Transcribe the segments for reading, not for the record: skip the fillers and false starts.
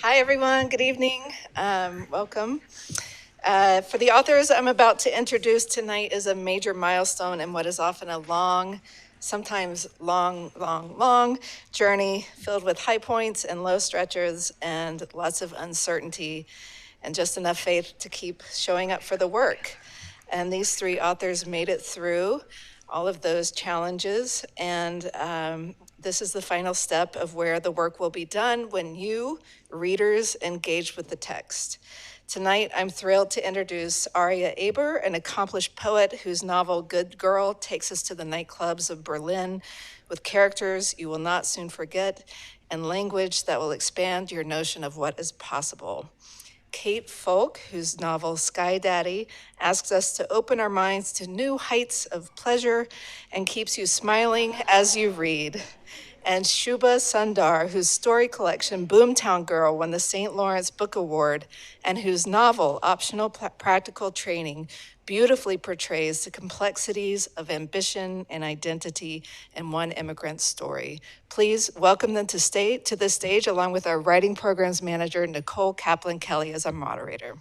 Hi, everyone. Good evening. Welcome. For the authors I'm about to introduce tonight is a major milestone in what is often a long, sometimes long journey filled with high points and low stretches and lots of uncertainty and just enough faith to keep showing up for the work. And these three authors made it through all of those challenges. And this is the final step of where the work will be done when you, readers, engage with the text. Tonight, I'm thrilled to introduce Aria Aber, an accomplished poet whose novel Good Girl takes us to the nightclubs of Berlin with characters you will not soon forget and language that will expand your notion of what is possible. Kate Folk, whose novel Sky Daddy asks us to open our minds to new heights of pleasure and keeps you smiling as you read. And Shubha Sunder, whose story collection Boomtown Girl won the St. Lawrence Book Award, and whose novel Optional Practical Training beautifully portrays the complexities of ambition and identity in one immigrant story. Please welcome them to the stage along with our writing programs manager, Nicole Caplain Kelly, as our moderator.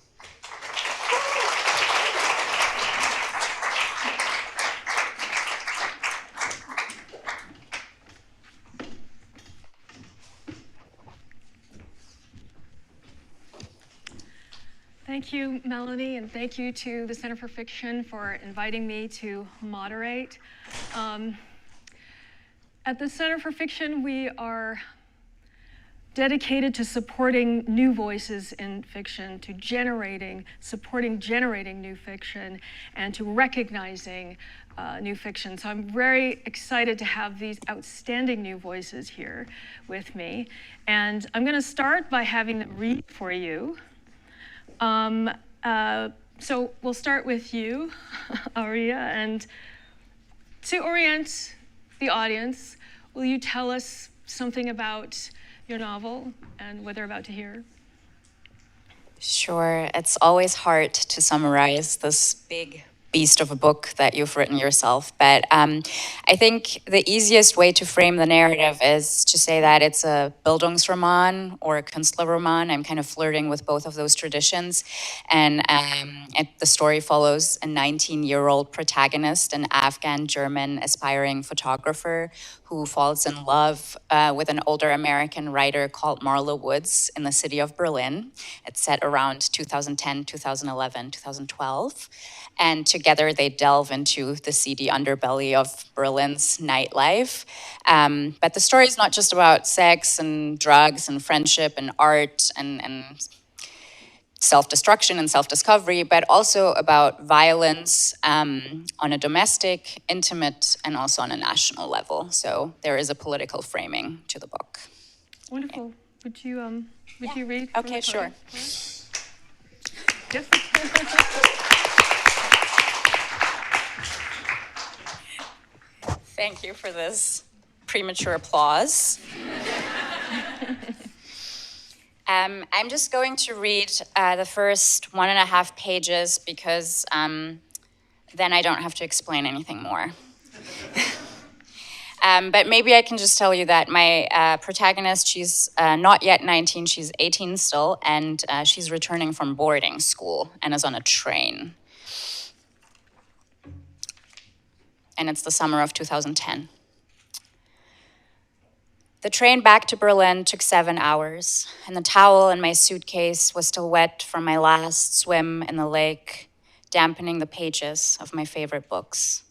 Thank you, Melanie, and thank you to the Center for Fiction for inviting me to moderate. At the Center for Fiction, we are dedicated to supporting new voices in fiction, to supporting generating new fiction, and to recognizing new fiction. So I'm very excited to have these outstanding new voices here with me. And I'm going to start by having them read for you. So we'll start with you, Aria, and to orient the audience, will you tell us something about your novel and what they're about to hear? Sure. It's always hard to summarize this big beast of a book that you've written yourself. But I think the easiest way to frame the narrative is to say that it's a Bildungsroman or a Künstlerroman. I'm kind of flirting with both of those traditions. And the story follows a 19-year-old protagonist, an Afghan-German aspiring photographer who falls in love with an older American writer called Marla Woods in the city of Berlin. It's set around 2010, 2011, 2012. And together they delve into the seedy underbelly of Berlin's nightlife. But the story is not just about sex and drugs and friendship and art and self-destruction and self-discovery, but also about violence on a domestic, intimate, and also on a national level. So there is a political framing to the book. Wonderful. Okay. Would you read? Okay, sure. Yes. Thank you for this premature applause. I'm just going to read the first 1.5 pages because then I don't have to explain anything more. But maybe I can just tell you that my protagonist, she's not yet 19, she's 18 still, and she's returning from boarding school and is on a train. And it's the summer of 2010. The train back to Berlin took 7 hours, and the towel in my suitcase was still wet from my last swim in the lake, dampening the pages of my favorite books.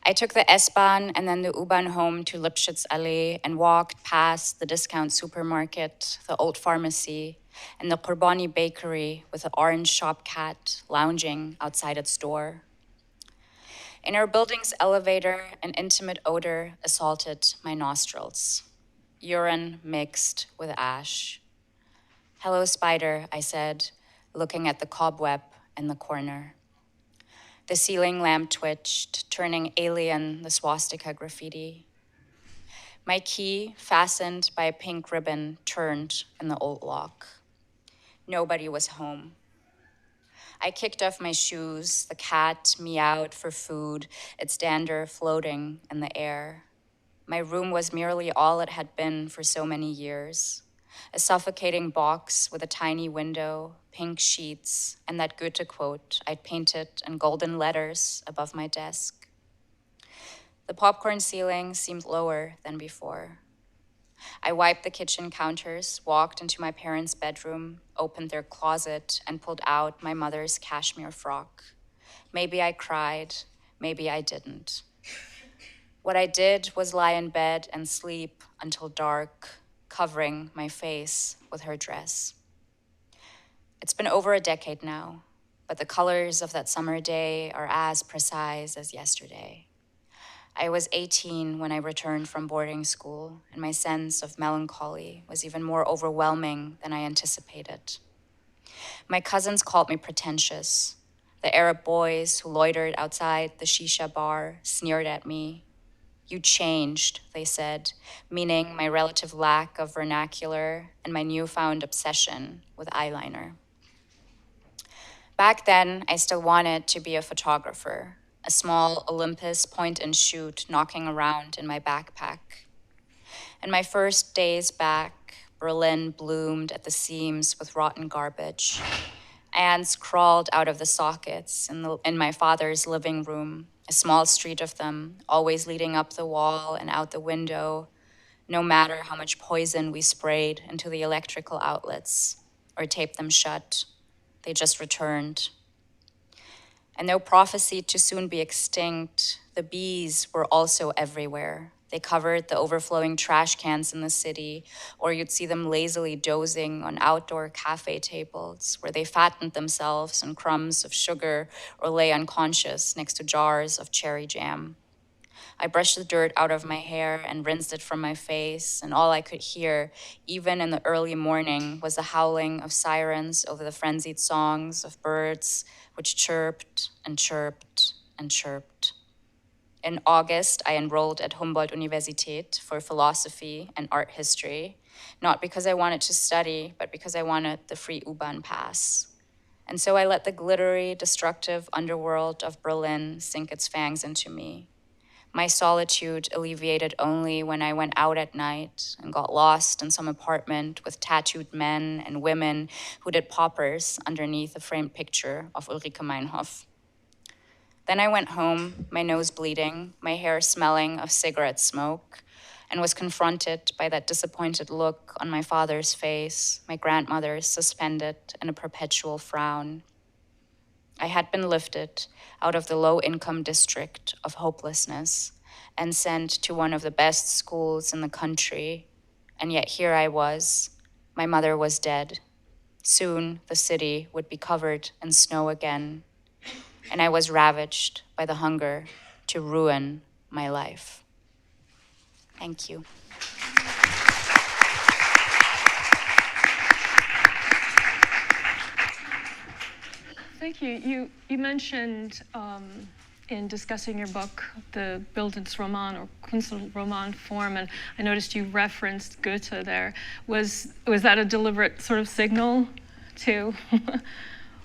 I took the S-Bahn and then the U-Bahn home to Lipschitz Allee and walked past the discount supermarket, the old pharmacy, and the Qurbani bakery with the orange shop cat lounging outside its door. In our building's elevator, an intimate odor assaulted my nostrils. Urine mixed with ash. "Hello, spider," I said, looking at the cobweb in the corner. The ceiling lamp twitched, turning alien the swastika graffiti. My key, fastened by a pink ribbon, turned in the old lock. Nobody was home. I kicked off my shoes. The cat meowed for food, its dander floating in the air. My room was merely all it had been for so many years. a suffocating box with a tiny window, pink sheets, and that Goethe quote I'd painted in golden letters above my desk. The popcorn ceiling seemed lower than before. I wiped the kitchen counters, walked into my parents' bedroom, opened their closet, and pulled out my mother's cashmere frock. Maybe I cried, maybe I didn't. What I did was lie in bed and sleep until dark, covering my face with her dress. It's been over a decade now, but the colors of that summer day are as precise as yesterday. I was 18 when I returned from boarding school, and my sense of melancholy was even more overwhelming than I anticipated. My cousins called me pretentious. The Arab boys who loitered outside the shisha bar sneered at me. You changed, they said, meaning my relative lack of vernacular and my newfound obsession with eyeliner. Back then, I still wanted to be a photographer, a small Olympus point-and-shoot knocking around in my backpack. In my first days back, Berlin bloomed at the seams with rotten garbage. Ants crawled out of the sockets in my father's living room, a small street of them, always leading up the wall and out the window, no matter how much poison we sprayed into the electrical outlets or taped them shut. They just returned. And though prophesied to soon be extinct, the bees were also everywhere. They covered the overflowing trash cans in the city, or you'd see them lazily dozing on outdoor cafe tables where they fattened themselves on crumbs of sugar or lay unconscious next to jars of cherry jam. I brushed the dirt out of my hair and rinsed it from my face, and all I could hear, even in the early morning, was the howling of sirens over the frenzied songs of birds which chirped and chirped and chirped. In August, I enrolled at Humboldt-Universität for philosophy and art history, not because I wanted to study, but because I wanted the free U-Bahn pass. And so I let the glittery, destructive underworld of Berlin sink its fangs into me. My solitude alleviated only when I went out at night and got lost in some apartment with tattooed men and women who did poppers underneath a framed picture of Ulrike Meinhof. Then I went home, my nose bleeding, my hair smelling of cigarette smoke, and was confronted by that disappointed look on my father's face, my grandmother's suspended in a perpetual frown. I had been lifted out of the low-income district of hopelessness and sent to one of the best schools in the country, and yet here I was. My mother was dead. Soon the city would be covered in snow again, and I was ravaged by the hunger to ruin my life. Thank you. Thank you. You mentioned in discussing your book the Bildungsroman or Kunstroman form, and I noticed you referenced Goethe there. Was that a deliberate sort of signal to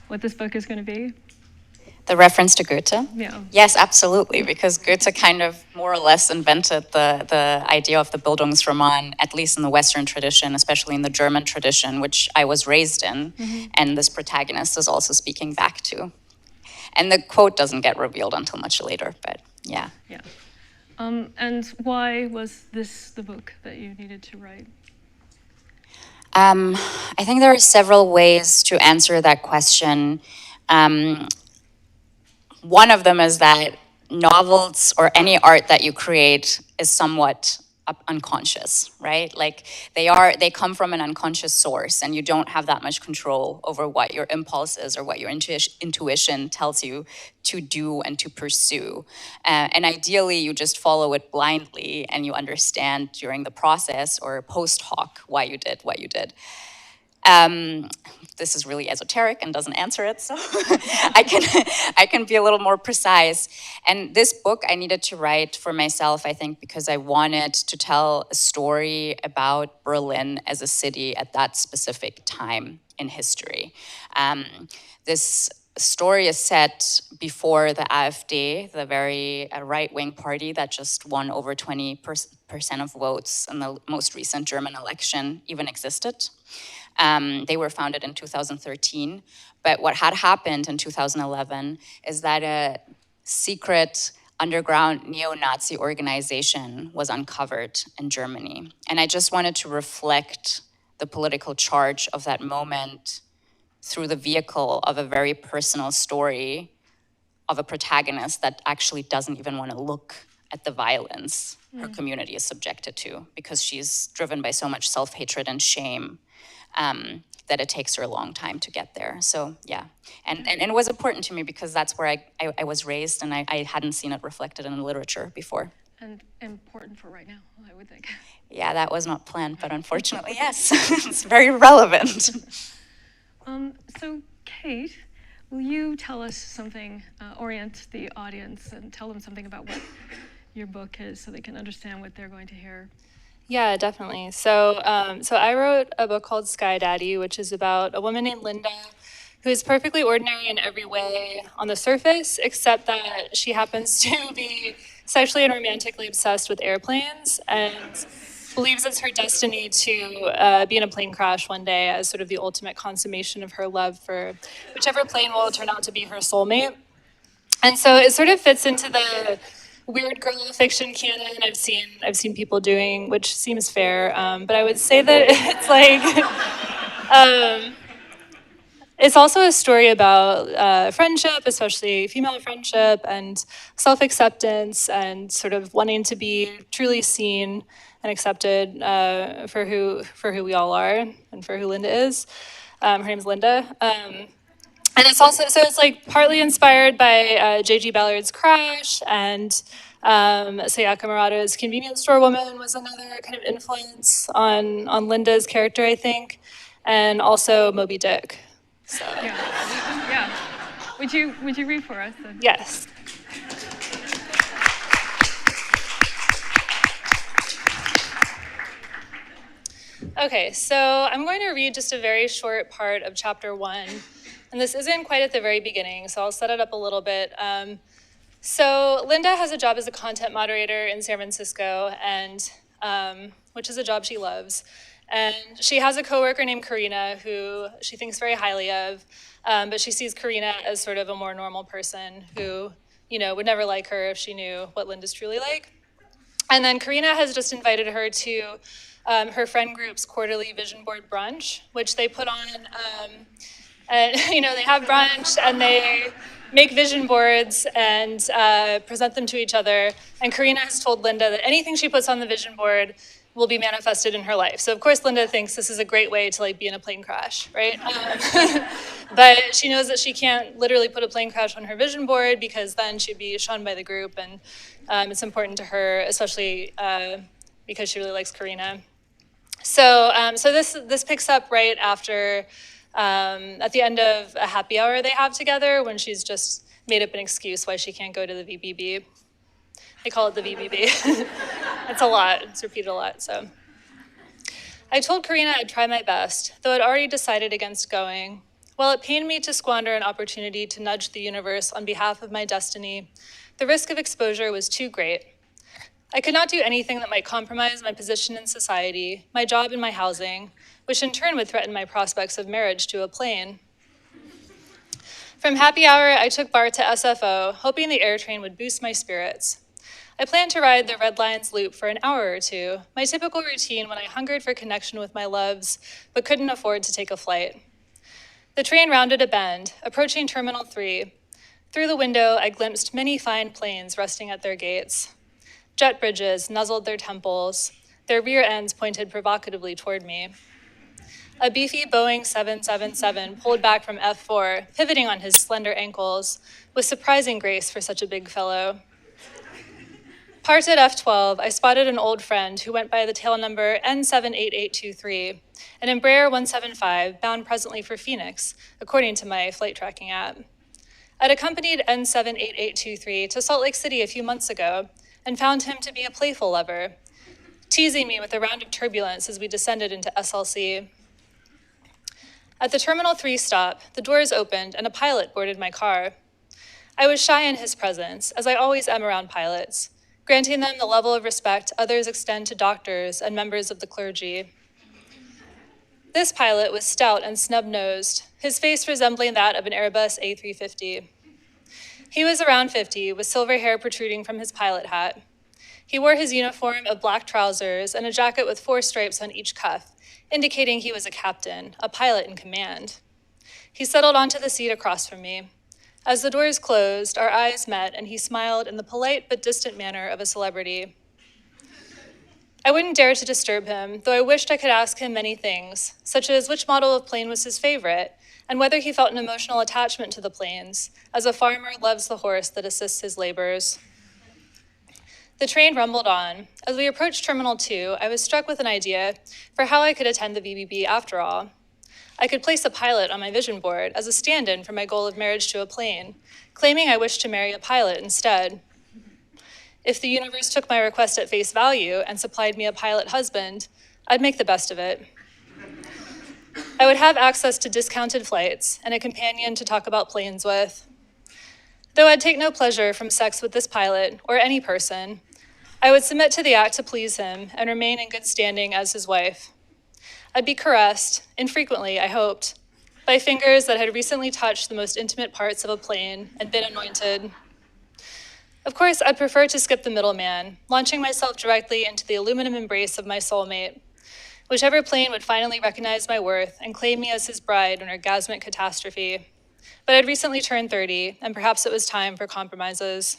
what this book is going to be? The reference to Goethe? Yeah. Yes, absolutely, because Goethe kind of more or less invented the idea of the Bildungsroman, at least in the Western tradition, especially in the German tradition, which I was raised in, and this protagonist is also speaking back to. And the quote doesn't get revealed until much later, but yeah. Yeah. And why was this the book that you needed to write? I think there are several ways to answer that question. One of them is that novels or any art that you create is somewhat unconscious, right? Like they come from an unconscious source, and you don't have that much control over what your impulse is or what your intuition tells you to do and to pursue. And ideally, you just follow it blindly, and you understand during the process or post hoc why you did what you did. This is really esoteric and doesn't answer it, so I can be a little more precise. And this book I needed to write for myself, I think, because I wanted to tell a story about Berlin as a city at that specific time in history. This story is set before the AfD, the very right-wing party that just won over 20% of votes in the most recent German election, even existed. They were founded in 2013. But what had happened in 2011 is that a secret underground neo-Nazi organization was uncovered in Germany. And I just wanted to reflect the political charge of that moment through the vehicle of a very personal story of a protagonist that actually doesn't even want to look at the violence her community is subjected to, because she's driven by so much self-hatred and shame that it takes her a long time to get there. So yeah, and it was important to me because that's where I was raised, and I hadn't seen it reflected in literature before. And important for right now, I would think. Yeah, that was not planned, but unfortunately, yes, it's very relevant. So Kate, will you tell us something, orient the audience and tell them something about what your book is so they can understand what they're going to hear? Yeah, definitely. So I wrote a book called Sky Daddy, which is about a woman named Linda who is perfectly ordinary in every way on the surface, except that she happens to be sexually and romantically obsessed with airplanes and believes it's her destiny to be in a plane crash one day as sort of the ultimate consummation of her love for whichever plane will turn out to be her soulmate. And so it sort of fits into the weird girl fiction canon I've seen people doing, which seems fair. But I would say that it's like it's also a story about friendship, especially female friendship, and self-acceptance, and sort of wanting to be truly seen and accepted for who we all are and for who Linda is. Her name's Linda. And it's also, so it's like partly inspired by J.G. Ballard's Crash, and Sayaka Murata's Convenience Store Woman was another kind of influence on Linda's character, I think, and also Moby Dick. So Yeah. Would you read for us then? yes. Okay, so I'm going to read just a very short part of chapter 1. And this isn't quite at the very beginning, so I'll set it up a little bit. So Linda has a job as a content moderator in San Francisco, and which is a job she loves. And she has a coworker named Karina who she thinks very highly of, but she sees Karina as sort of a more normal person who, would never like her if she knew what Linda's truly like. And then Karina has just invited her to her friend group's quarterly vision board brunch, which they put on. And they have brunch and they make vision boards and present them to each other. And Karina has told Linda that anything she puts on the vision board will be manifested in her life. So of course Linda thinks this is a great way to be in a plane crash, right? But she knows that she can't literally put a plane crash on her vision board because then she'd be shunned by the group, and it's important to her, especially because she really likes Karina. So this picks up right after. At the end of a happy hour they have together when she's just made up an excuse why she can't go to the VBB. They call it the VBB. It's a lot, it's repeated a lot, so. I told Karina I'd try my best, though I'd already decided against going. While it pained me to squander an opportunity to nudge the universe on behalf of my destiny, the risk of exposure was too great. I could not do anything that might compromise my position in society, my job and my housing, which in turn would threaten my prospects of marriage to a plane. From happy hour, I took BART to SFO, hoping the air train would boost my spirits. I planned to ride the Red Lions loop for an hour or two, my typical routine when I hungered for connection with my loves, but couldn't afford to take a flight. The train rounded a bend, approaching Terminal 3. Through the window, I glimpsed many fine planes resting at their gates. Jet bridges nuzzled their temples, their rear ends pointed provocatively toward me. A beefy Boeing 777 pulled back from F4, pivoting on his slender ankles, with surprising grace for such a big fellow. Parked at F12, I spotted an old friend who went by the tail number N78823, an Embraer 175 bound presently for Phoenix, according to my flight tracking app. I'd accompanied N78823 to Salt Lake City a few months ago and found him to be a playful lover, teasing me with a round of turbulence as we descended into SLC. At the Terminal 3 stop, the doors opened and a pilot boarded my car. I was shy in his presence, as I always am around pilots, granting them the level of respect others extend to doctors and members of the clergy. This pilot was stout and snub-nosed, his face resembling that of an Airbus A350. He was around 50, with silver hair protruding from his pilot hat. He wore his uniform of black trousers and a jacket with 4 stripes on each cuff, indicating he was a captain, a pilot in command. He settled onto the seat across from me. As the doors closed, our eyes met, and he smiled in the polite but distant manner of a celebrity. I wouldn't dare to disturb him, though I wished I could ask him many things, such as which model of plane was his favorite, and whether he felt an emotional attachment to the planes, as a farmer loves the horse that assists his labors. The train rumbled on. As we approached Terminal 2, I was struck with an idea for how I could attend the VBB after all. I could place a pilot on my vision board as a stand-in for my goal of marriage to a plane, claiming I wished to marry a pilot instead. If the universe took my request at face value and supplied me a pilot husband, I'd make the best of it. I would have access to discounted flights and a companion to talk about planes with. Though I'd take no pleasure from sex with this pilot or any person, I would submit to the act to please him and remain in good standing as his wife. I'd be caressed, infrequently, I hoped, by fingers that had recently touched the most intimate parts of a plane and been anointed. Of course, I'd prefer to skip the middleman, launching myself directly into the aluminum embrace of my soulmate. Whichever plane would finally recognize my worth and claim me as his bride in orgasmic catastrophe. But I'd recently turned 30, and perhaps it was time for compromises.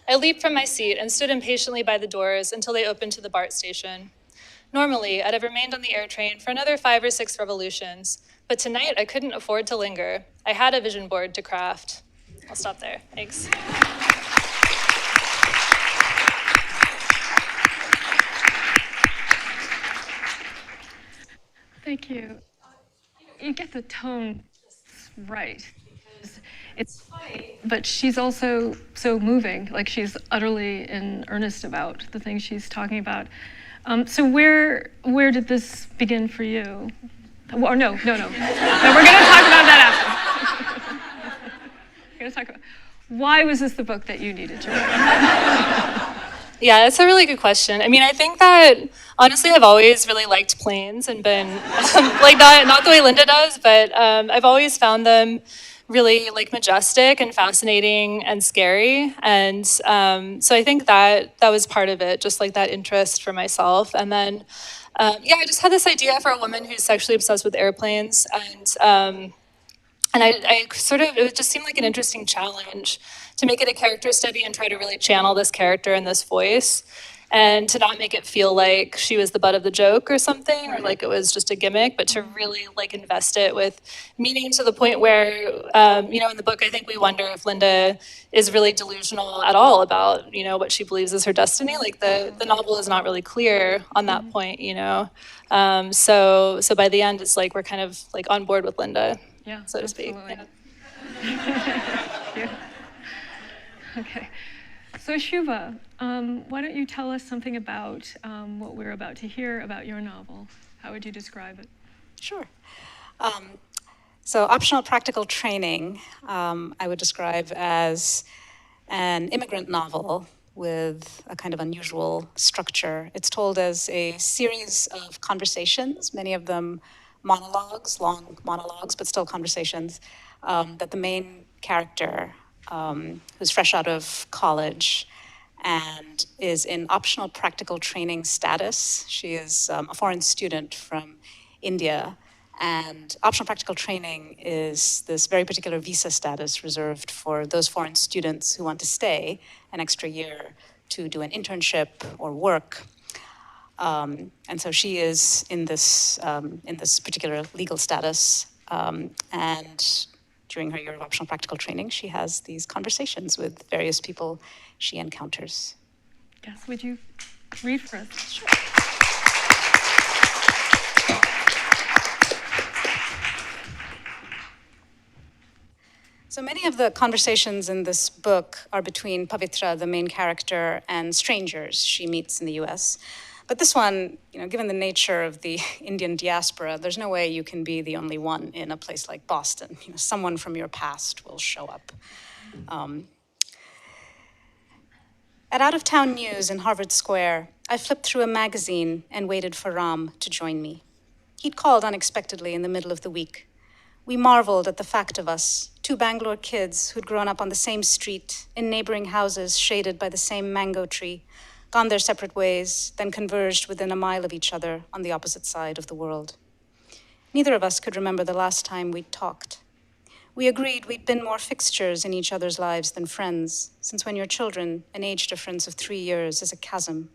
I leaped from my seat and stood impatiently by the doors until they opened to the BART station. Normally, I'd have remained on the air train for another 5 or 6 revolutions, but tonight I couldn't afford to linger. I had a vision board to craft. I'll stop there. Thanks. Thank you. You get the tone right. It's funny, but she's also so moving, like she's utterly in earnest about the things she's talking about. So where did this begin for you? Well, no, we're going to talk about that after. We're going to talk about why was this the book that you needed to write? Yeah, that's a really good question. I mean, I think that, honestly, I've always really liked planes and been, like, not the way Linda does, but I've always found them really, like, majestic and fascinating and scary. And so I think that was part of it, just, like, that interest for myself. And then, yeah, I just had this idea for a woman who's sexually obsessed with airplanes. And I sort of, it just seemed like an interesting challenge to make it a character study and try to really channel this character and this voice, and to not make it feel like she was the butt of the joke or something, or like it was just a gimmick, but to really like invest it with meaning to the point where, you know, in the book, I think we wonder if Linda is really delusional at all about, you know, what she believes is her destiny. Like the novel is not really clear on that point, you know. So by the end, it's like we're kind of like on board with Linda, Yeah, so to speak. Yeah. Okay. So Shubha, why don't you tell us something about what we're about to hear about your novel? How would you describe it? Sure. So optional practical training, I would describe as an immigrant novel with a kind of unusual structure. It's told as a series of conversations, many of them monologues, long monologues, but still conversations, that the main character, who's fresh out of college and is in optional practical training status. She is a foreign student from India, and optional practical training is this very particular visa status reserved for those foreign students who want to stay an extra year to do an internship or work. And so she is in this particular legal status, and during her year of optional practical training, she has these conversations with various people she encounters. Yes, would you read for us? Sure. So many of the conversations in this book are between Pavitra, the main character, and strangers she meets in the US. But this one, given the nature of the Indian diaspora, there's no way you can be the only one in a place like Boston. Someone from your past will show up. At out-of-town news in Harvard Square, I flipped through a magazine and waited for Ram to join me. He'd called unexpectedly in the middle of the week. We marveled at the fact of us, two Bangalore kids who'd grown up on the same street, in neighboring houses shaded by the same mango tree, gone their separate ways, then converged within a mile of each other on the opposite side of the world. Neither of us could remember the last time we'd talked. We agreed we'd been more fixtures in each other's lives than friends, since when you're children, an age difference of 3 years is a chasm.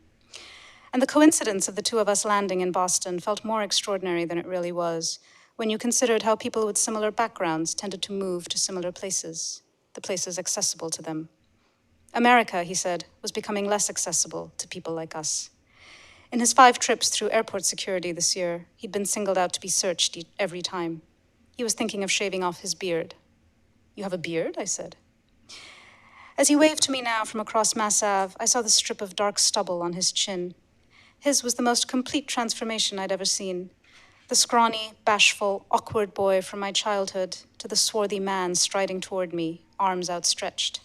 And the coincidence of the two of us landing in Boston felt more extraordinary than it really was, when you considered how people with similar backgrounds tended to move to similar places, the places accessible to them. America, he said, was becoming less accessible to people like us. In his 5 trips through airport security this year, he'd been singled out to be searched every time. He was thinking of shaving off his beard. "You have a beard?" I said. As he waved to me now from across Mass Ave, I saw the strip of dark stubble on his chin. His was the most complete transformation I'd ever seen. The scrawny, bashful, awkward boy from my childhood to the swarthy man striding toward me, arms outstretched.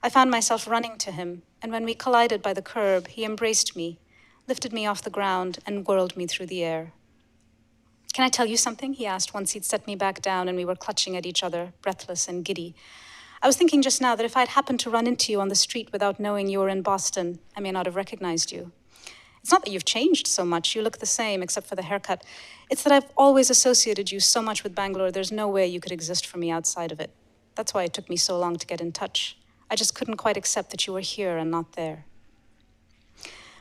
I found myself running to him, and when we collided by the curb, he embraced me, lifted me off the ground, and whirled me through the air. "Can I tell you something?" he asked once he'd set me back down and we were clutching at each other, breathless and giddy. "I was thinking just now that if I'd happened to run into you on the street without knowing you were in Boston, I may not have recognized you. It's not that you've changed so much, you look the same except for the haircut. It's that I've always associated you so much with Bangalore, there's no way you could exist for me outside of it. That's why it took me so long to get in touch. I just couldn't quite accept that you were here and not there."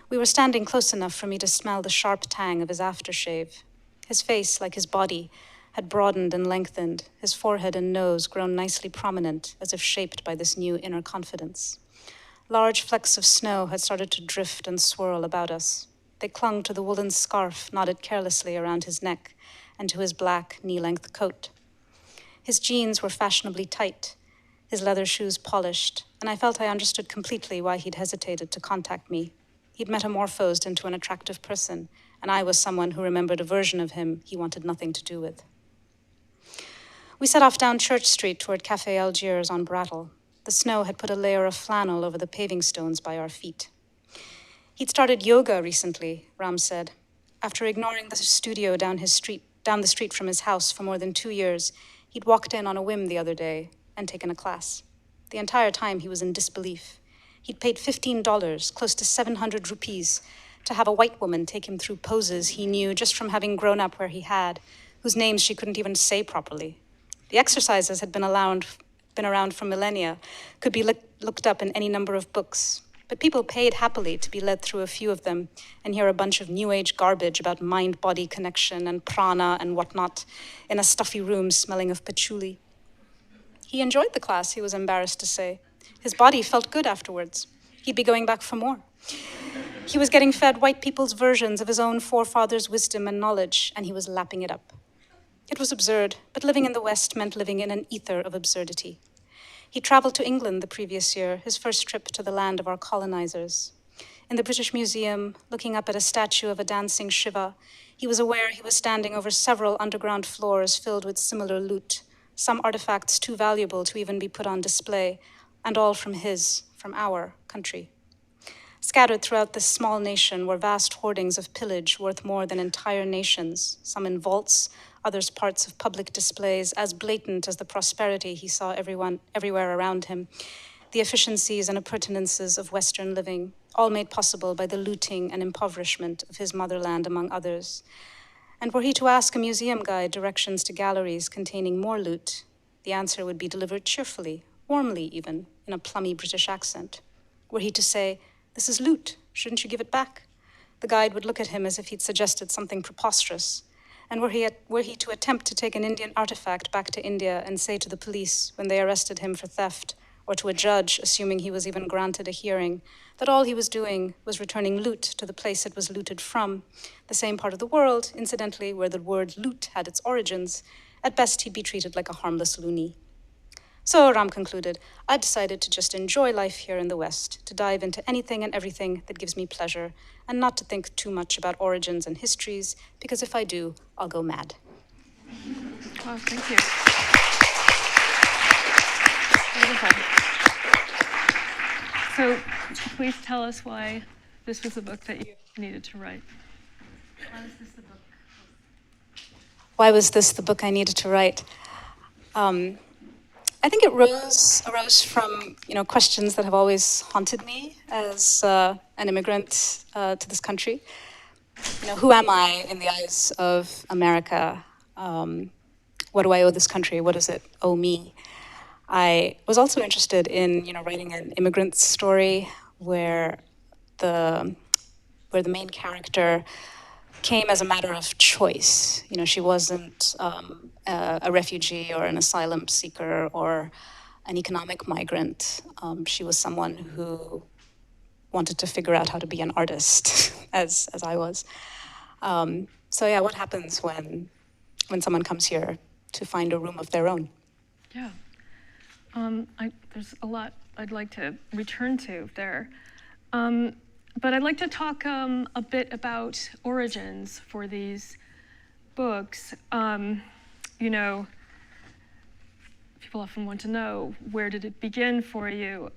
We were standing close enough for me to smell the sharp tang of his aftershave. His face, like his body, had broadened and lengthened, his forehead and nose grown nicely prominent, as if shaped by this new inner confidence. Large flecks of snow had started to drift and swirl about us. They clung to the woolen scarf knotted carelessly around his neck and to his black, knee-length coat. His jeans were fashionably tight, his leather shoes polished, and I felt I understood completely why he'd hesitated to contact me. He'd metamorphosed into an attractive person, and I was someone who remembered a version of him he wanted nothing to do with. We set off down Church Street toward Café Algiers on Brattle. The snow had put a layer of flannel over the paving stones by our feet. "He'd started yoga recently," Ram said. After ignoring the studio down the street from his house for more than 2 years, he'd walked in on a whim the other day and taken a class. The entire time he was in disbelief. He'd paid $15, close to 700 rupees, to have a white woman take him through poses he knew just from having grown up where he had, whose names she couldn't even say properly. The exercises had been around for millennia, could be looked up in any number of books, but people paid happily to be led through a few of them and hear a bunch of new age garbage about mind-body connection and prana and whatnot in a stuffy room smelling of patchouli. He enjoyed the class, he was embarrassed to say. His body felt good afterwards. He'd be going back for more. He was getting fed white people's versions of his own forefathers' wisdom and knowledge, and he was lapping it up. It was absurd, but living in the West meant living in an ether of absurdity. He traveled to England the previous year, his first trip to the land of our colonizers. In the British Museum, looking up at a statue of a dancing Shiva, he was aware he was standing over several underground floors filled with similar loot, some artifacts too valuable to even be put on display, and all from our country. Scattered throughout this small nation were vast hoardings of pillage worth more than entire nations, some in vaults, others parts of public displays, as blatant as the prosperity he saw everywhere around him, the efficiencies and appurtenances of Western living, all made possible by the looting and impoverishment of his motherland, among others. And were he to ask a museum guide directions to galleries containing more loot, the answer would be delivered cheerfully, warmly even, in a plummy British accent. Were he to say, "This is loot, shouldn't you give it back?" the guide would look at him as if he'd suggested something preposterous. And were he to attempt to take an Indian artifact back to India and say to the police when they arrested him for theft, or to a judge, assuming he was even granted a hearing, that all he was doing was returning loot to the place it was looted from, the same part of the world, incidentally, where the word loot had its origins, at best he'd be treated like a harmless loony. So Ram concluded, I decided to just enjoy life here in the West, to dive into anything and everything that gives me pleasure, and not to think too much about origins and histories, because if I do, I'll go mad. Oh, thank you. Wonderful. So please tell us why this was the book that you needed to write. Why was this the book? Why was this the book I needed to write? I think it arose from questions that have always haunted me as an immigrant to this country. Who am I in the eyes of America? What do I owe this country? What does it owe me? I was also interested in writing an immigrant story where the main character came as a matter of choice. She wasn't a refugee or an asylum seeker or an economic migrant. She was someone who wanted to figure out how to be an artist, as I was. So yeah, what happens when someone comes here to find a room of their own? Yeah. There's a lot I'd like to return to there. But I'd like to talk a bit about origins for these books. People often want to know, where did it begin for you?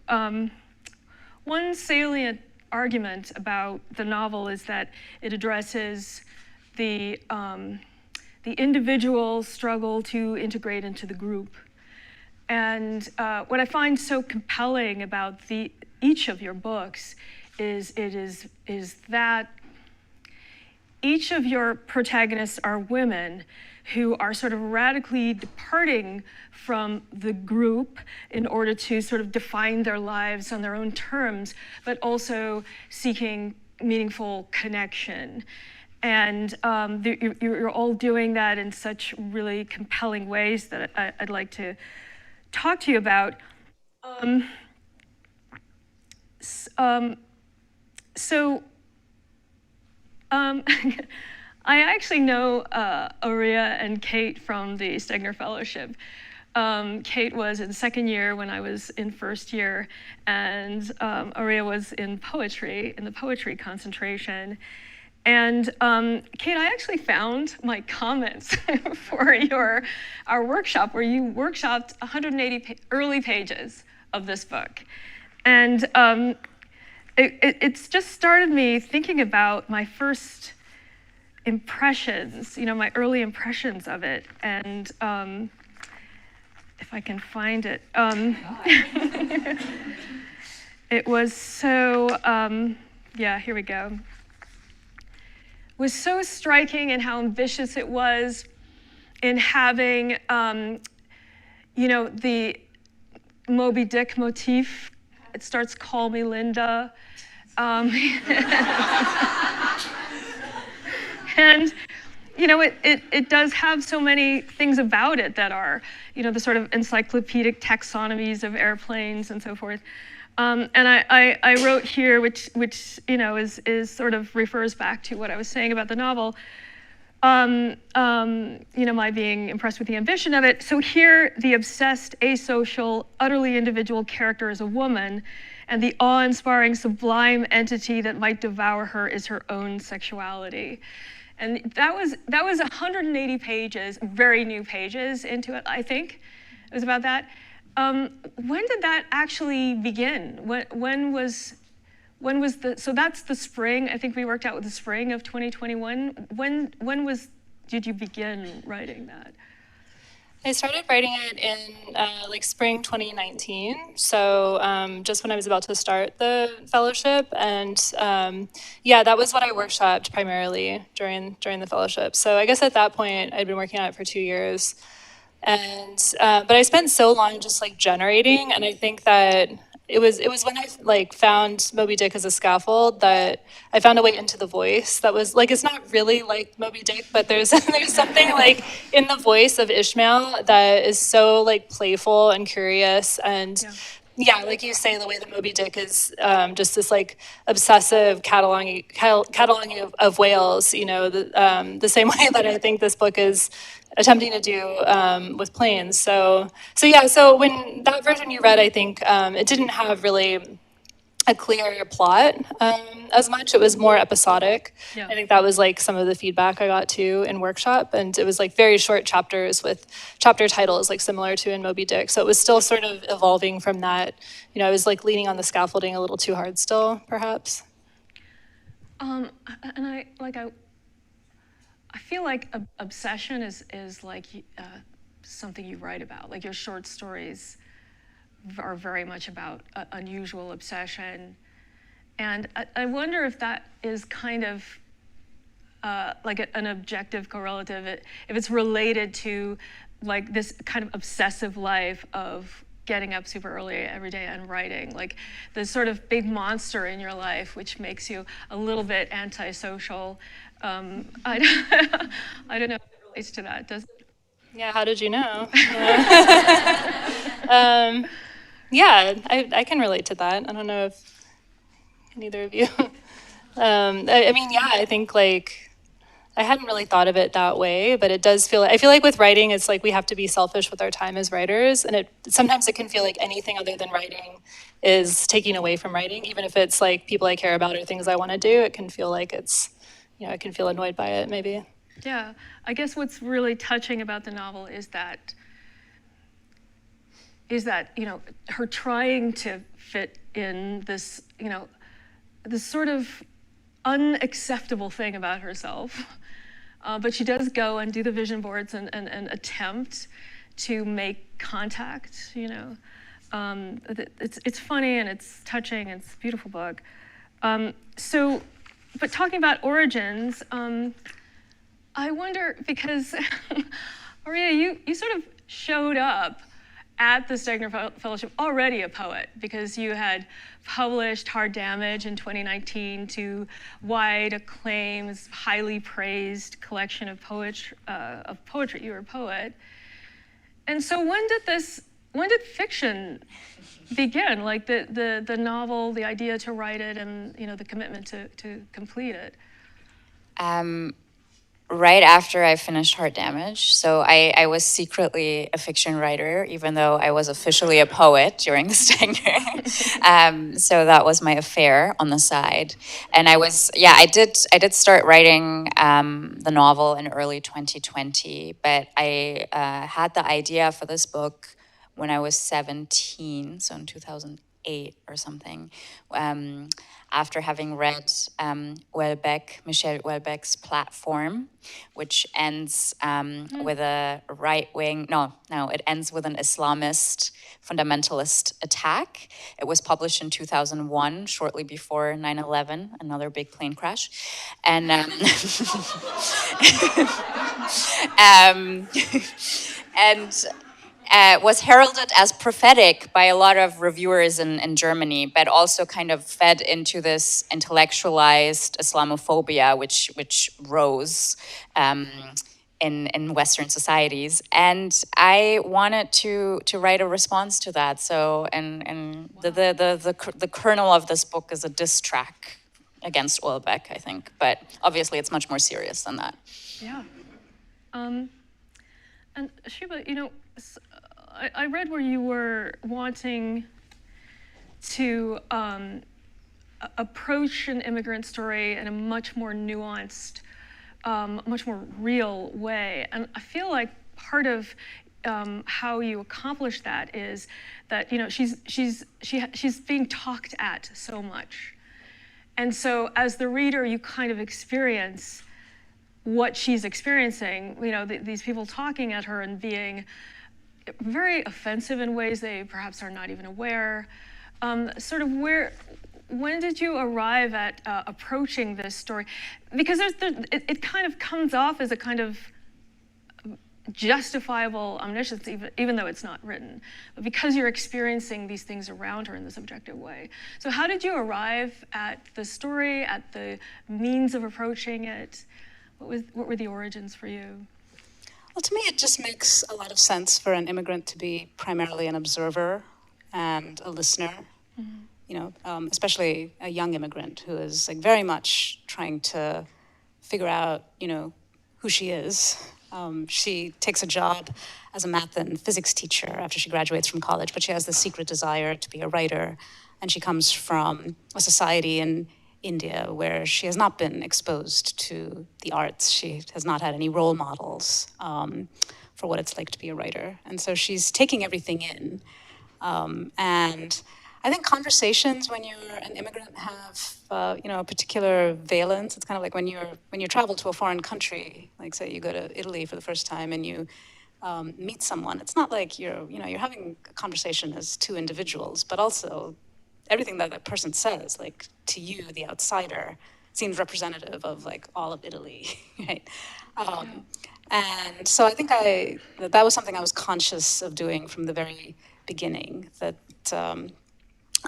One salient argument about the novel is that it addresses the individual struggle to integrate into the group. And what I find so compelling about each of your books is that each of your protagonists are women who are sort of radically departing from the group in order to sort of define their lives on their own terms, but also seeking meaningful connection. And you're all doing that in such really compelling ways that I'd like to talk to you about. I actually know Aria and Kate from the Stegner Fellowship. Kate was in second year when I was in first year, and Aria was in the poetry concentration. And Kate, I actually found my comments for our workshop, where you workshopped 180 early pages of this book. And it's just started me thinking about my first impressions, my early impressions of it. And if I can find it, it was so, here we go. Was so striking in how ambitious it was in having, the Moby Dick motif. It starts, "Call me Linda." And, it does have so many things about it that are, the sort of encyclopedic taxonomies of airplanes and so forth. And I wrote here, which is sort of refers back to what I was saying about the novel, my being impressed with the ambition of it. So here, the obsessed, asocial, utterly individual character is a woman, and the awe-inspiring, sublime entity that might devour her is her own sexuality. And that was 180 pages, very new pages into it, I think. It was about that. When did that actually begin? When was so that's the spring, I think we worked out with the spring of 2021. Did you begin writing that? I started writing it in spring 2019. So just when I was about to start the fellowship, and that was what I workshopped primarily during the fellowship. So I guess at that point I'd been working on it for 2 years. And but I spent so long just generating, and I think that it was when I found Moby Dick as a scaffold that I found a way into the voice that was it's not really like Moby Dick, but there's something in the voice of Ishmael that is so playful and curious, and yeah, like you say, the way that Moby Dick is just this like obsessive cataloging of whales, the same way that I think this book is attempting to do with planes. So yeah, so when that version you read, I think it didn't have really a clear plot as much. It was more episodic. Yeah. I think that was like some of the feedback I got too in workshop, and it was like very short chapters with chapter titles like similar to in Moby Dick. So it was still sort of evolving from that. I was like leaning on the scaffolding a little too hard still, perhaps. And I feel like obsession is like something you write about. Like your short stories are very much about unusual obsession. And I wonder if that is kind of like an objective correlative, if it's related to like this kind of obsessive life of getting up super early every day and writing, like the sort of big monster in your life, which makes you a little bit antisocial. I don't know if it relates to that, does it? Yeah, how did you know? Yeah, I can relate to that. I don't know if neither of you. I mean, yeah, I think like I hadn't really thought of it that way, but it does I feel like with writing, it's like we have to be selfish with our time as writers, and sometimes it can feel like anything other than writing is taking away from writing, even if it's like people I care about or things I want to do. It can feel like I can feel annoyed by it maybe. Yeah, I guess what's really touching about the novel is that her trying to fit in this this sort of unacceptable thing about herself, but she does go and do the vision boards and attempt to make contact. It's funny and it's touching and it's a beautiful book. But talking about origins, I wonder, because Aria, you sort of showed up at the Stegner Fellowship already a poet, because you had published Hard Damage in 2019 to wide acclaim, highly praised collection of poetry. You were a poet. And so when did fiction begin? Like the novel, the idea to write it, and the commitment to complete it? Right after I finished Heart Damage. So I was secretly a fiction writer, even though I was officially a poet during the Stegner. So that was my affair on the side. And I did start writing the novel in early 2020, but I had the idea for this book when I was 17, so in 2008 or something, after having read Michel Houellebecq's Platform, which ends with a it ends with an Islamist fundamentalist attack. It was published in 2001, shortly before 9/11, another big plane crash. And was heralded as prophetic by a lot of reviewers in Germany, but also kind of fed into this intellectualized Islamophobia, which rose in Western societies. And I wanted to write a response to that. So, and wow. the kernel of this book is a diss track against Houellebecq, I think. But obviously, it's much more serious than that. Yeah. And Shubha, I read where you were wanting to approach an immigrant story in a much more nuanced, much more real way. And I feel like part of how you accomplish that is that she's being talked at so much, and so as the reader, you kind of experience what she's experiencing. These people talking at her and being very offensive in ways they perhaps are not even aware. When did you arrive at approaching this story? Because it kind of comes off as a kind of justifiable omniscience, even though it's not written, but because you're experiencing these things around her in this objective way. So how did you arrive at the story, at the means of approaching it? What were the origins for you? Well, to me, it just makes a lot of sense for an immigrant to be primarily an observer and a listener, especially a young immigrant who is like very much trying to figure out, who she is. She takes a job as a math and physics teacher after she graduates from college, but she has this secret desire to be a writer. And she comes from a society in India where she has not been exposed to the arts. She has not had any role models for what it's like to be a writer. And so she's taking everything in. And I think conversations when you're an immigrant have, a particular valence. It's kind of like when you travel to a foreign country, like say you go to Italy for the first time and you meet someone. It's not like you're having a conversation as two individuals, but also everything that person says, like to you, the outsider, seems representative of like all of Italy, right? And so I think that was something I was conscious of doing from the very beginning, that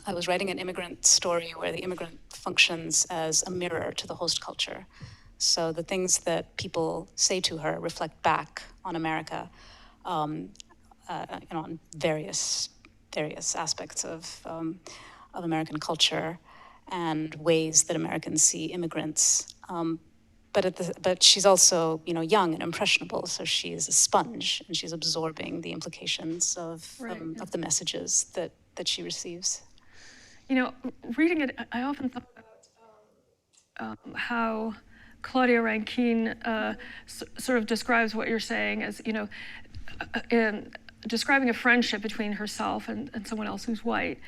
I was writing an immigrant story where the immigrant functions as a mirror to the host culture. So the things that people say to her reflect back on America, on various aspects of American culture and ways that Americans see immigrants. But she's also, young and impressionable, so she is a sponge, and she's absorbing the implications of the messages that she receives. Reading it, I often thought about how Claudia Rankine sort of describes what you're saying as, in describing a friendship between herself and someone else who's white,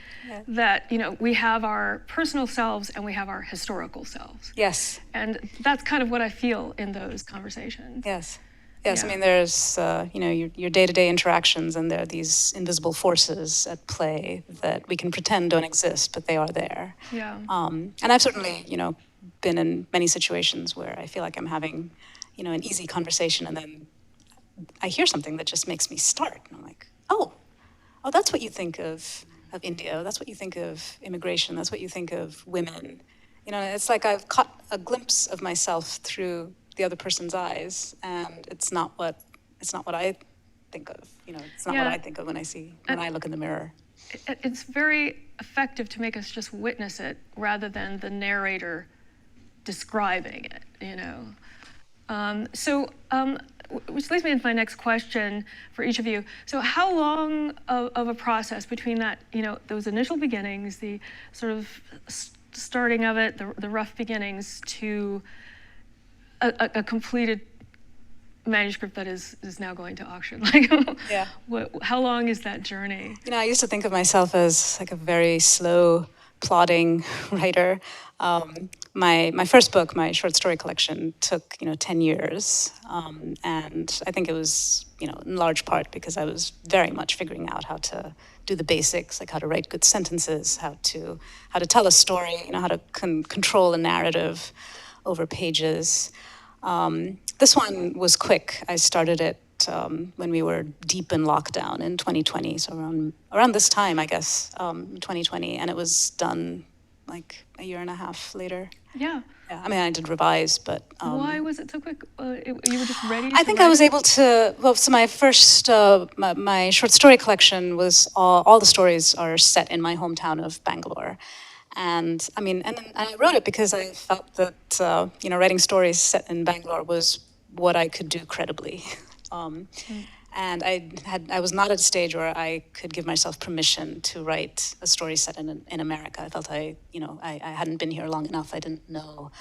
that, we have our personal selves and we have our historical selves. Yes. And that's kind of what I feel in those conversations. Yes. Yeah. I mean, there's, your day-to-day interactions, and there are these invisible forces at play that we can pretend don't exist, but they are there. Yeah. And I've certainly, been in many situations where I feel like I'm having, an easy conversation, and then I hear something that just makes me start. And I'm like, oh, that's what you think of India. That's what you think of immigration. That's what you think of women. It's like I've caught a glimpse of myself through the other person's eyes, and it's not what I think of. It's not what I think of when I look in the mirror. It's very effective to make us just witness it rather than the narrator describing it. Which leads me into my next question for each of you. So how long of a process between that, those initial beginnings, the sort of starting of it, the rough beginnings, to a completed manuscript that is now going to auction? How long is that journey? I used to think of myself as like a very slow, plodding writer. My first book, my short story collection, took 10 years, and I think it was in large part because I was very much figuring out how to do the basics, like how to write good sentences, how to tell a story, how to control a narrative over pages. This one was quick. I started it when we were deep in lockdown in 2020, so around this time, I guess, 2020, and it was done like a year and a half later. Yeah. I mean, I did revise, but... Why was it so quick? You were just ready to I think write? I was able to... Well, so my first... my short story collection was... All the stories are set in my hometown of Bangalore. And I wrote it because I felt that, writing stories set in Bangalore was what I could do credibly. And I was not at a stage where I could give myself permission to write a story set in America. I felt I hadn't been here long enough. I didn't know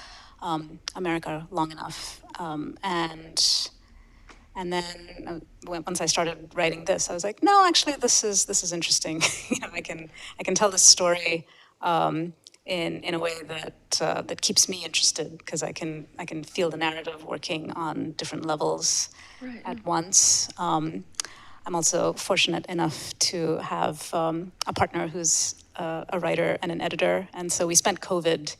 America long enough. And then once I started writing this, I was like, no, actually, this is interesting. I can tell this story in a way that keeps me interested, because I can feel the narrative working on different levels at once. I'm also fortunate enough to have a partner who's a writer and an editor, and so we spent COVID.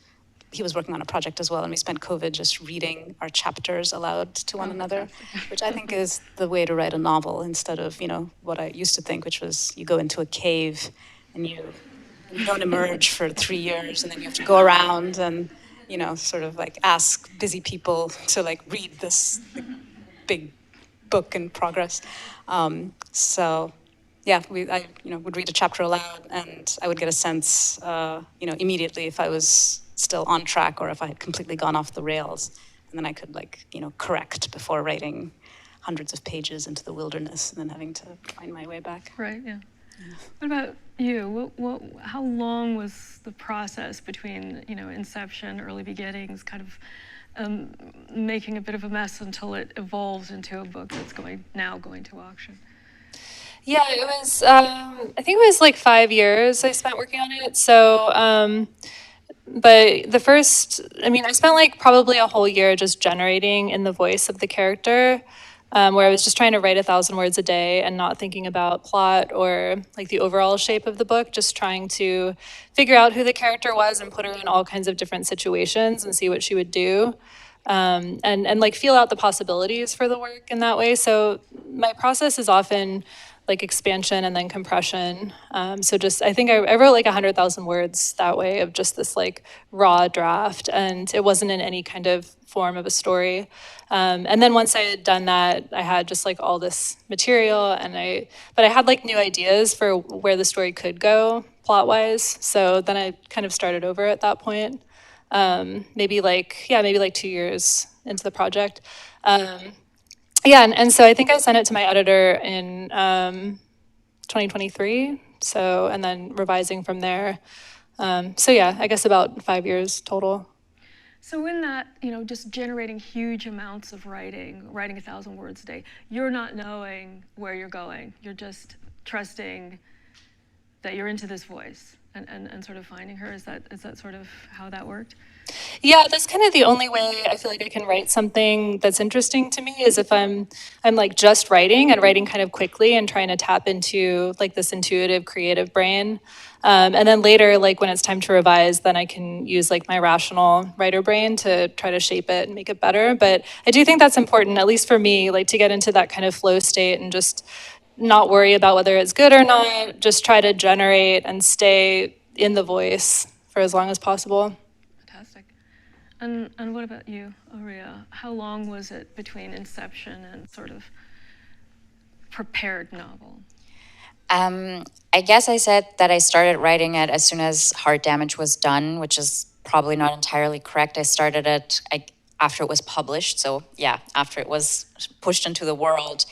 He was working on a project as well, and we spent COVID just reading our chapters aloud to one another, which I think is the way to write a novel, instead of what I used to think, which was you go into a cave and you don't emerge for 3 years, and then you have to go around and sort of like ask busy people to like read this big book in progress. So yeah, I would read a chapter aloud, and I would get a sense, immediately if I was still on track or if I had completely gone off the rails, and then I could correct before writing hundreds of pages into the wilderness and then having to find my way back. Right. Yeah. What about you? How long was the process between inception, early beginnings, kind of making a bit of a mess until it evolves into a book that's going to auction? Yeah, it was, I think it was like 5 years I spent working on it. So, but I spent like probably a whole year just generating in the voice of the character, where I was just trying to write 1,000 words a day and not thinking about plot or like the overall shape of the book, just trying to figure out who the character was and put her in all kinds of different situations and see what she would do. And like feel out the possibilities for the work in that way. So my process is often like expansion and then compression. So just I think I wrote like 100,000 words that way of just this like raw draft, and it wasn't in any kind of form of a story. And then once I had done that, I had just like all this material, but I had like new ideas for where the story could go plot wise. So then I kind of started over at that point. Maybe like 2 years into the project. Yeah, and so I think I sent it to my editor in 2023. So, and then revising from there. So yeah, I guess about 5 years total. So in that, just generating huge amounts of writing 1,000 words a day, you're not knowing where you're going. You're just trusting that you're into this voice and sort of finding her. Is that sort of how that worked? Yeah, that's kind of the only way I feel like I can write something that's interesting to me is if I'm like just writing and writing kind of quickly and trying to tap into like this intuitive creative brain. And then later, like when it's time to revise, then I can use like my rational writer brain to try to shape it and make it better. But I do think that's important, at least for me, like to get into that kind of flow state and just not worry about whether it's good or not, just try to generate and stay in the voice for as long as possible. Fantastic. And what about you, Aria? How long was it between inception and sort of prepared novel? I guess I said that I started writing it as soon as Heart Damage was done, which is probably not entirely correct. I started it after it was published, so yeah, after it was pushed into the world,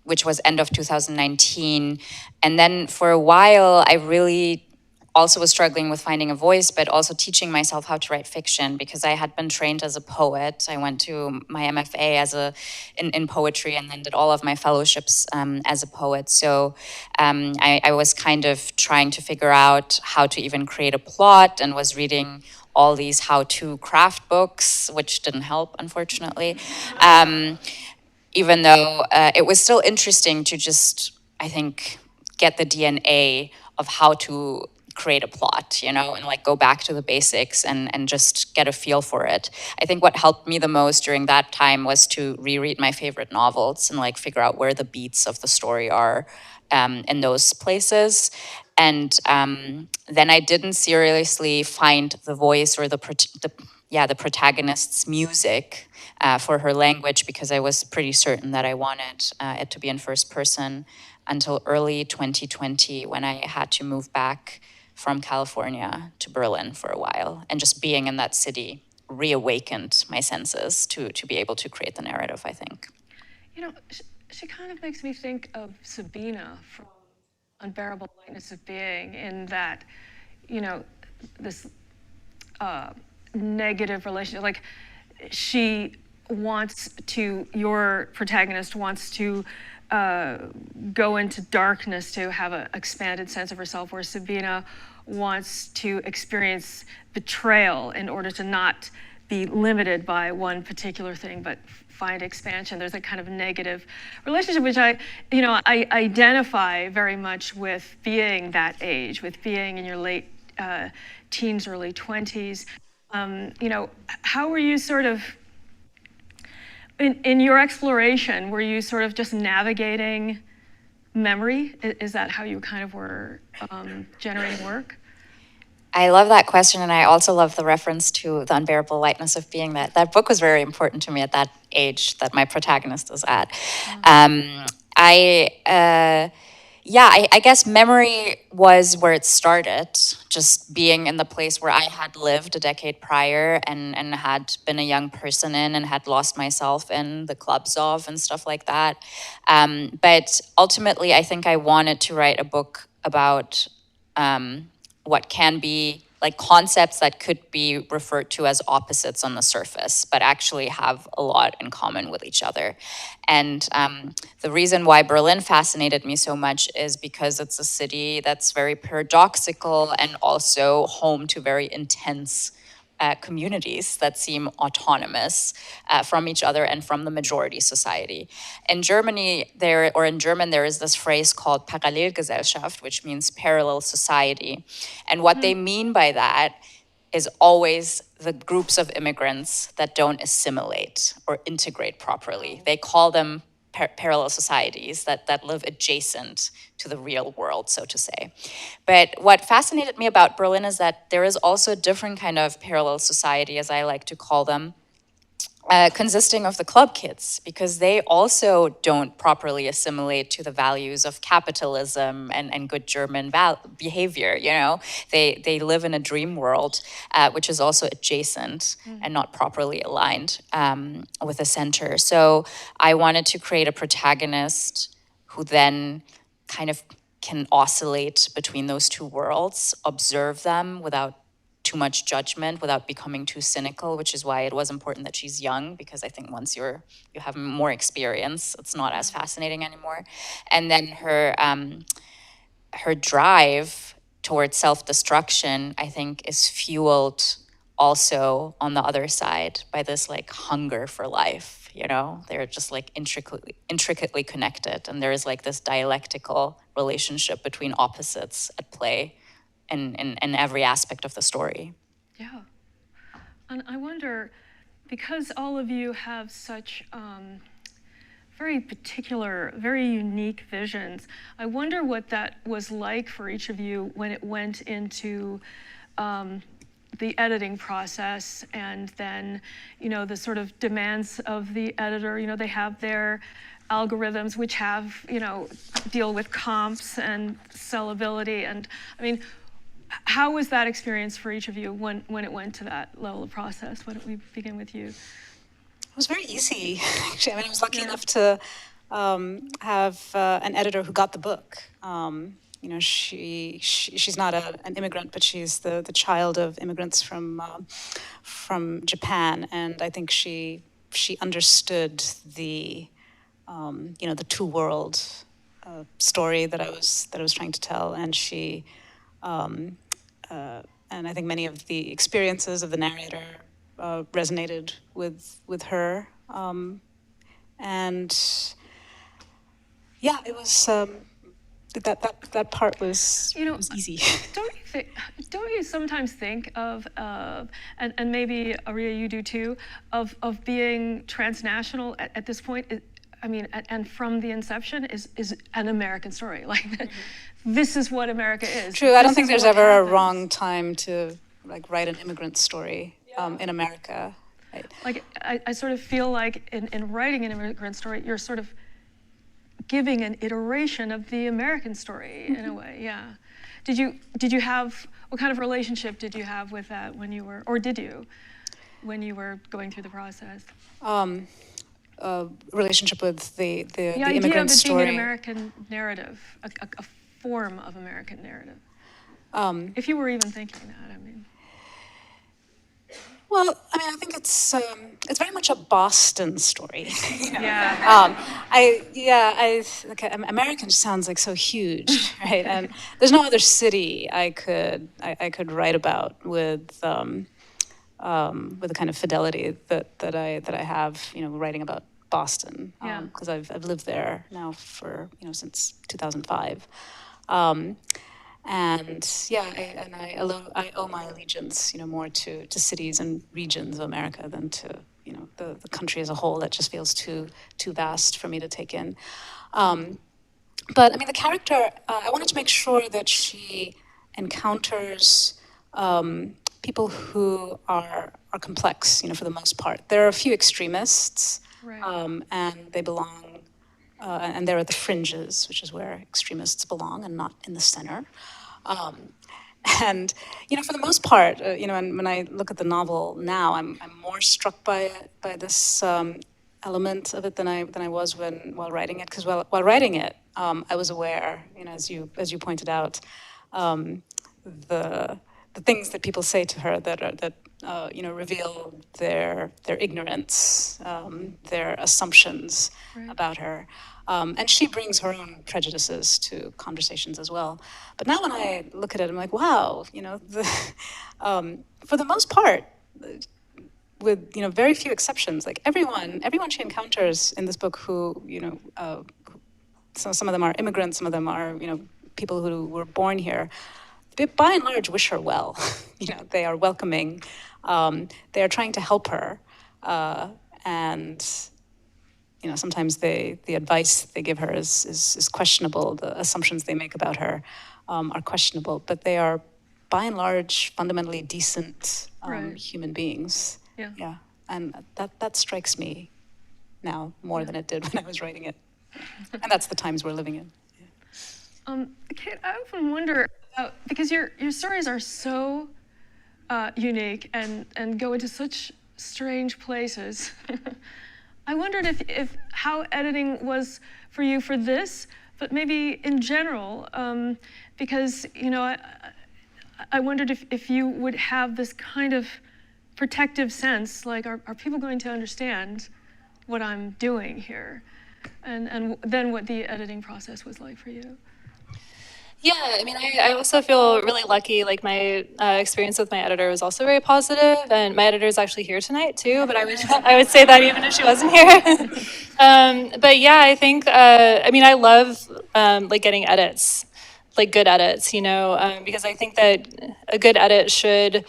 which was end of 2019. And then for a while, I really also was struggling with finding a voice, but also teaching myself how to write fiction because I had been trained as a poet. I went to my MFA in poetry and then did all of my fellowships as a poet. So I was kind of trying to figure out how to even create a plot and was reading all these how-to craft books, which didn't help, unfortunately. Even though it was still interesting to just, I think, get the DNA of how to create a plot, and like go back to the basics and just get a feel for it. I think what helped me the most during that time was to reread my favorite novels and like figure out where the beats of the story are in those places. And then I didn't seriously find the voice or the protagonist's music for her language because I was pretty certain that I wanted it to be in first person until early 2020 when I had to move back from California to Berlin for a while. And just being in that city reawakened my senses to be able to create the narrative, I think. She kind of makes me think of Sabina from Unbearable Lightness of Being in that, this negative relationship. Like your protagonist wants to go into darkness to have an expanded sense of herself, where Sabina wants to experience betrayal in order to not be limited by one particular thing, but find expansion. There's a kind of negative relationship, which I identify very much with being that age, with being in your late teens, early 20s. How were you sort of, in your exploration, were you sort of just navigating memory? Is that how you kind of were generating work? I love that question, and I also love the reference to the unbearable lightness of being. That book was very important to me at that age that my protagonist is at. yeah, I guess memory was where it started, just being in the place where I had lived a decade prior and had been a young person in and had lost myself in the clubs of and stuff like that. But ultimately, I think I wanted to write a book about what can be like concepts that could be referred to as opposites on the surface, but actually have a lot in common with each other. And the reason why Berlin fascinated me so much is because it's a city that's very paradoxical and also home to very intense communities that seem autonomous from each other and from the majority society. In Germany, in German, there is this phrase called Parallelgesellschaft, which means parallel society. And what they mean by that is always the groups of immigrants that don't assimilate or integrate properly. They call them parallel societies that live adjacent to the real world, so to say. But what fascinated me about Berlin is that there is also a different kind of parallel society, as I like to call them, consisting of the club kids, because they also don't properly assimilate to the values of capitalism and good German behavior. You know, they live in a dream world, which is also adjacent and not properly aligned with the center. So I wanted to create a protagonist who then kind of can oscillate between those two worlds, observe them without too much judgment, without becoming too cynical, which is why it was important that she's young, because I think once you have more experience, it's not as fascinating anymore. And then her drive towards self-destruction, I think, is fueled also on the other side by this like hunger for life. You know, they're just like intricately connected, and there is like this dialectical relationship between opposites at play in every aspect of the story. Yeah. And I wonder, because all of you have such very particular, very unique visions, I wonder what that was like for each of you when it went into the editing process, and then, you know, the sort of demands of the editor. You know, they have their algorithms which have, you know, deal with comps and sellability. And I mean, how was that experience for each of you when it went to that level of process? Why don't we begin with you? It was very easy, actually. I mean, I was lucky enough to have an editor who got the book. You know, she's not an immigrant, but she's the child of immigrants from Japan, and I think she understood the you know, the two world story that I was trying to tell, and she and I think many of the experiences of the narrator resonated with her, and yeah, it was that part was, You know, was easy. don't you sometimes think of, and maybe Aria, you do too, of being transnational at this point? I mean, and from the inception is an American story. Like, this is what America is. True. I don't This think is there's what ever a happens. wrong time to like write an immigrant story in America. Right? Like, I sort of feel like in writing an immigrant story, you're sort of giving an iteration of the American story in a way. Yeah. Did you have, what kind of relationship did you have with that when you were, or did you, when you were going through the process? Relationship with the The idea of immigrant it story. being an American narrative, a form of American narrative. If you were even thinking that, I mean. Well, I mean, I think it's very much a Boston story. You know? Yeah. Okay, American just sounds like so huge, right? And there's no other city I could write about with the kind of fidelity that I have, you know, writing about Boston, Yeah. because I've lived there now for, you know, since 2005. And yeah, I owe my allegiance, you know, more to cities and regions of America than to, you know, the country as a whole. That just feels too vast for me to take in. But I mean, the character, I wanted to make sure that she encounters people who are complex, you know, for the most part. There are a few extremists, Right. and they belong and they're at the fringes, which is where extremists belong, and not in the center. Um, and for the most part, and when I look at the novel now, I'm more struck by this element of it than I was while writing it. Because while writing it, I was aware, as you pointed out, the things that people say to her that reveal their ignorance, their assumptions about her. And she brings her own prejudices to conversations as well. But now when I look at it, I'm like, wow, for the most part, with very few exceptions, like everyone she encounters in this book who so some of them are immigrants, some of them are people who were born here. They, by and large, wish her well. They are welcoming. They are trying to help her, and sometimes the advice they give her is questionable. The assumptions they make about her are questionable, but they are, by and large, fundamentally decent human beings. Yeah. And that strikes me now more than it did when I was writing it. And that's the times we're living in. Kate, I often wonder about, because your stories are so unique and go into such strange places. I wondered if how editing was for you for this, but maybe in general, because I wondered if you would have this kind of protective sense, like are people going to understand what I'm doing here, and then what the editing process was like for you. Yeah, I mean, I also feel really lucky. Like my experience with my editor was also very positive, and my editor is actually here tonight too. But I would say that even if she wasn't here. But yeah, I think I mean I love like getting edits, like good edits, because I think that a good edit should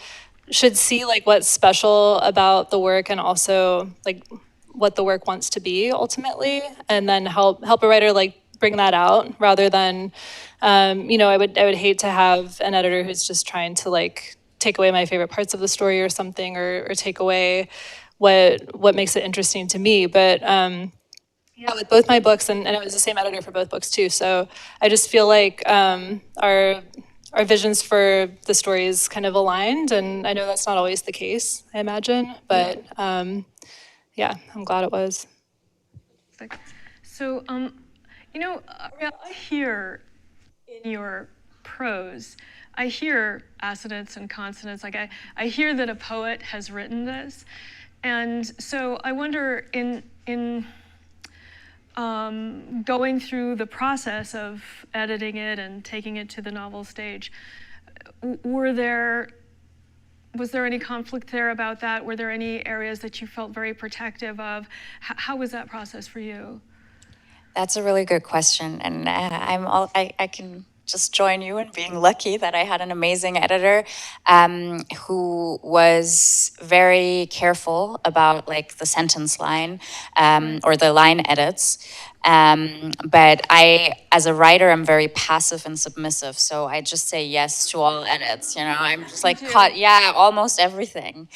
see like what's special about the work and also like what the work wants to be ultimately, and then help a writer like bring that out rather than I would hate to have an editor who's just trying to like take away my favorite parts of the story or something, or take away what makes it interesting to me. But yeah, with both my books, and it was the same editor for both books too. So I just feel like our visions for the stories kind of aligned, and I know that's not always the case, I imagine, but yeah, I'm glad it was. So, Aria, I hear in your prose, I hear assonance and consonants. Like I hear that a poet has written this, and so I wonder in going through the process of editing it and taking it to the novel stage, was there any conflict there about that? Were there any areas that you felt very protective of? How was that process for you? That's a really good question, and I can just join you in being lucky that I had an amazing editor who was very careful about like the sentence line or the line edits. But I, as a writer, I'm very passive and submissive, so I just say yes to all edits. I'm just like cut, yeah, almost everything.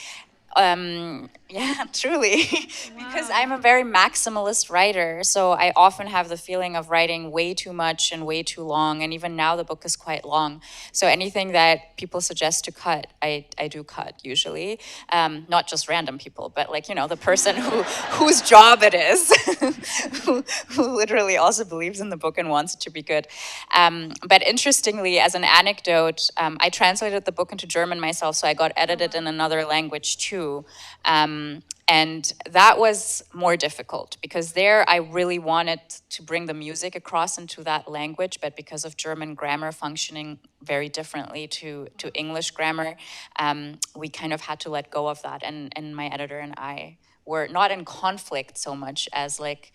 Yeah, truly, because I'm a very maximalist writer, so I often have the feeling of writing way too much and way too long, and even now the book is quite long. So anything that people suggest to cut, I do cut usually. Not just random people, but like, the person whose job it is, who literally also believes in the book and wants it to be good. But interestingly, as an anecdote, I translated the book into German myself, so I got edited in another language too. And that was more difficult because there I really wanted to bring the music across into that language, but because of German grammar functioning very differently to English grammar, we kind of had to let go of that. And my editor and I were not in conflict so much as like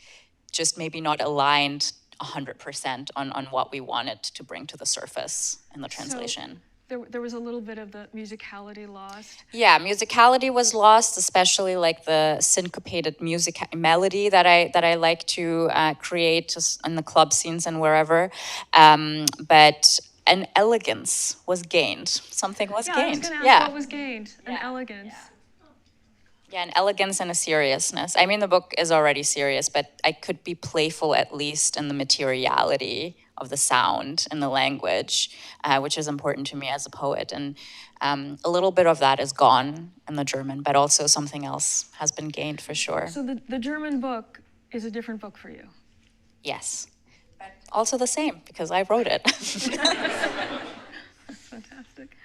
just maybe not aligned 100% on what we wanted to bring to the surface in the translation. So there was a little bit of the musicality lost. Yeah, musicality was lost, especially like the syncopated music melody that I like to create just in the club scenes and wherever. But an elegance was gained. Something was gained. I was going to ask what was gained. An elegance. Yeah, an elegance and a seriousness. I mean, the book is already serious, but I could be playful at least in the materiality of the sound and the language, which is important to me as a poet. And a little bit of that is gone in the German, but also something else has been gained for sure. So the German book is a different book for you? Yes, but also the same because I wrote it. That's fantastic.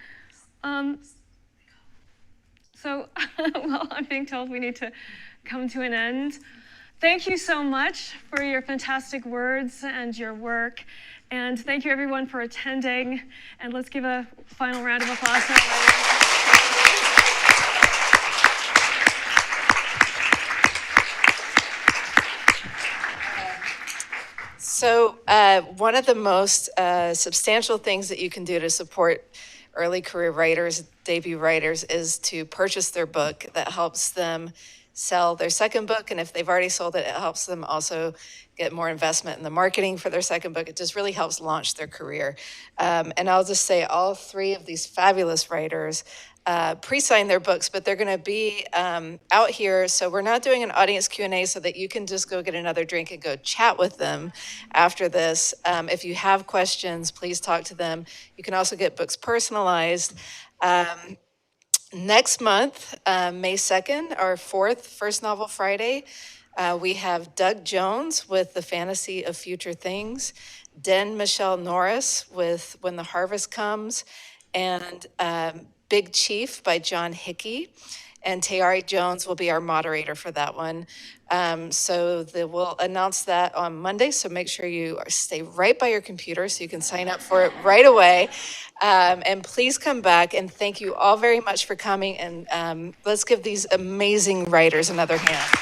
So, well, I'm being told we need to come to an end. Thank you so much for your fantastic words and your work. And thank you everyone for attending. And let's give a final round of applause to our writers. So one of the most substantial things that you can do to support early career writers, debut writers, is to purchase their book. That helps them sell their second book. And if they've already sold it, it helps them also get more investment in the marketing for their second book. It just really helps launch their career. And I'll just say all three of these fabulous writers pre-sign their books, but they're going to be out here. So we're not doing an audience Q&A so that you can just go get another drink and go chat with them after this. If you have questions, please talk to them. You can also get books personalized. Next month, May 2nd, our First Novel Friday, we have Doug Jones with The Fantasy of Future Things, Den Michelle Norris with When the Harvest Comes, and Big Chief by John Hickey. And Tayari Jones will be our moderator for that one. So we'll announce that on Monday, so make sure you stay right by your computer so you can sign up for it right away. And please come back, and thank you all very much for coming, and let's give these amazing writers another hand.